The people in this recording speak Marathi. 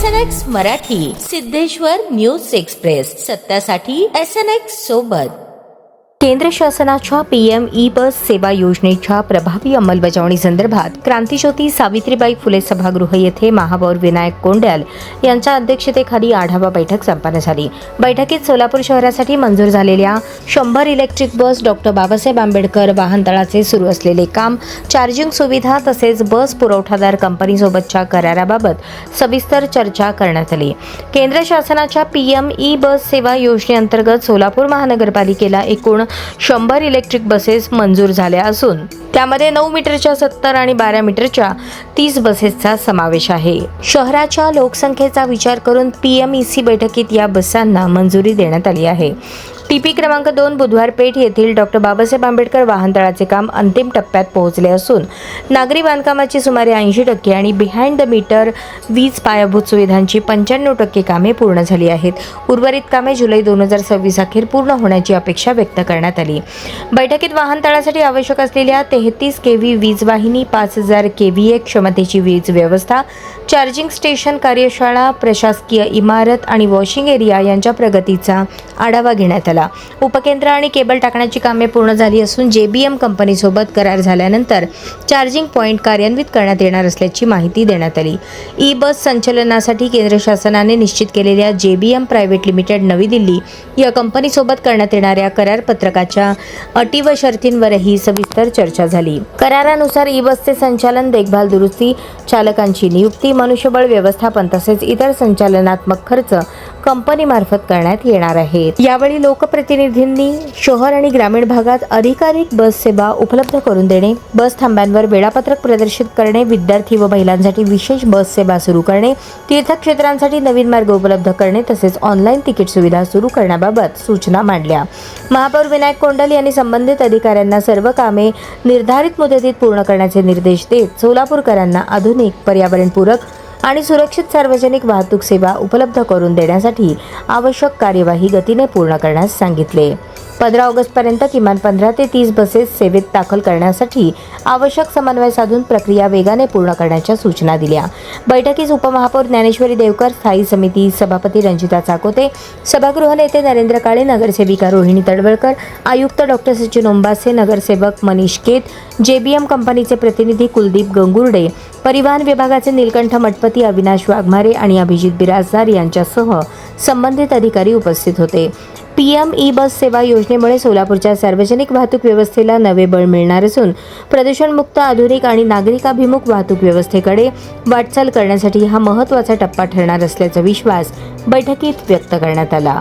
SNX Marathi, Siddheshwar news express, सत्यासाठी SNX सोबत. केंद्र शासनाच्या PM ई बस सेवा योजनेच्या प्रभावी अंमलबजावणी संदर्भात क्रांतिज्योती सावित्रीबाई फुले सभागृह येथे महापौर विनायक कोंडल यांच्या अध्यक्षतेखाली आढावा बैठक संपन्न झाली. बैठकीत सोलापूर शहरासाठी मंजूर झालेल्या 100 electric bus, doctor Babasaheb Ambedkar वाहनतळाचे सुरू असलेले काम, चार्जिंग सुविधा तसेच बस पुरवठादार कंपनीसोबतच्या कराराबाबत सविस्तर चर्चा करण्यात आली. केंद्र शासनाच्या PM ई बस सेवा योजनेअंतर्गत सोलापूर महानगरपालिकेला एकूण 100 इलेक्ट्रिक बसेस मंजूर झाल्या असून त्यामध्ये 9 मीटरच्या 70 आणि 12 मीटरच्या 30 बसेसचा समावेश आहे. शहराच्या लोकसंख्येचा विचार करून PMEC बैठकीत या बसांना मंजुरी देण्यात आली आहे. TP क्रमांक 2 बुधवार पेठ येथील डॉक्टर बाबासाहेब आंबेडकर वाहनतळाचे काम अंतिम टप्प्यात पोहोचले असून नागरी बांधकामाची सुमारे 80% आणि बिहाइंड द मीटर वीज पायाभूत सुविधांची 95% कामे पूर्ण झाली आहेत. उर्वरित कामे जुलै 2026 अखेर पूर्ण होण्याची अपेक्षा व्यक्त करण्यात आली. बैठकीत वाहनतळासाठी आवश्यक असलेल्या 33 kV वीज वाहिनी, 5000 kVA क्षमतेची वीज व्यवस्था, चार्जिंग स्टेशन, कार्यशाळा, प्रशासकीय इमारत आणि वॉशिंग एरिया यांच्या प्रगतीचा आढावा घेण्यात आला. उपकेंद्र आणि केबल टाकण्याची कामे पूर्ण झाली असून JBM कंपनीसोबत करार झाल्यानंतर चार्जिंग पॉइंट कार्यान्वित करण्यात येणार असल्याची माहिती देण्यात आली. ई बस संचलनासाठी केंद्र शासनाने निश्चित केलेल्या JBM प्रायव्हेट लिमिटेड नवी दिल्ली या कंपनीसोबत करण्यात येणाऱ्या करार पत्रकाच्या अटी व शर्तींवरही सविस्तर चर्चा झाली. करारानुसार ई बसचे संचालन, देखभाल, दुरुस्ती, चालकांची नियुक्ती, मनुष्यबळ व्यवस्थापन तसेच इतर संचालनात्मक खर्च कंपनीमार्फत करण्यात येणार आहेत. यावेळी लोकप्रतिनिधींनी शहर आणि ग्रामीण भागात अधिकाधिक बस सेवा उपलब्ध करून देणे, बस थांब्यांवर वेळापत्रक प्रदर्शित करणे, विद्यार्थी व महिलांसाठी विशेष बस सेवा सुरू करणे, तीर्थक्षेत्रांसाठी नवीन मार्ग उपलब्ध करणे तसेच ऑनलाईन तिकीट सुविधा सुरू करण्याबाबत सूचना मांडल्या. महापौर विनायक कोंडल यांनी संबंधित अधिकाऱ्यांना सर्व कामे निर्धारित मुदतीत पूर्ण करण्याचे निर्देश देत सोलापूरकरांना आधुनिक, पर्यावरणपूरक आणि सुरक्षित सार्वजनिक वाहतूक सेवा उपलब्ध करून देण्यासाठी आवश्यक कार्यवाही गतीने पूर्ण करण्यास सांगितले. 15 ऑगस्टपर्यंत किमान 15 ते 30 बसेस सेवेत दाखल करण्यासाठी आवश्यक समन्वय साधून प्रक्रिया वेगाने पूर्ण करण्याच्या सूचना दिल्या. बैठकीस उपमहापौर ज्ञानेश्वरी देवकर, स्थायी समिती सभापती रंजिता चाकोते, सभागृह नेते नरेंद्र काळे, नगरसेविका रोहिणी तडवळकर, आयुक्त डॉक्टर सचिन ओंबासे, नगरसेवक मनीष केत, JBM कंपनीचे प्रतिनिधी कुलदीप गंगुर्डे, परिवहन विभागाचे नीलकंठ मठपती, अविनाश वाघमारे आणि अभिजित बिराजदार यांच्यासह संबंधित अधिकारी उपस्थित होते. PM ई बस सेवा योजनेमुळे सोलापूरच्या सार्वजनिक वाहतूक व्यवस्थेला नवे बळ मिळणार असून प्रदूषणमुक्त, आधुनिक आणि नागरिकाभिमुख वाहतूक व्यवस्थेकडे वाटचाल करण्यासाठी हा महत्त्वाचा टप्पा ठरणार असल्याचा विश्वास बैठकीत व्यक्त करण्यात आला.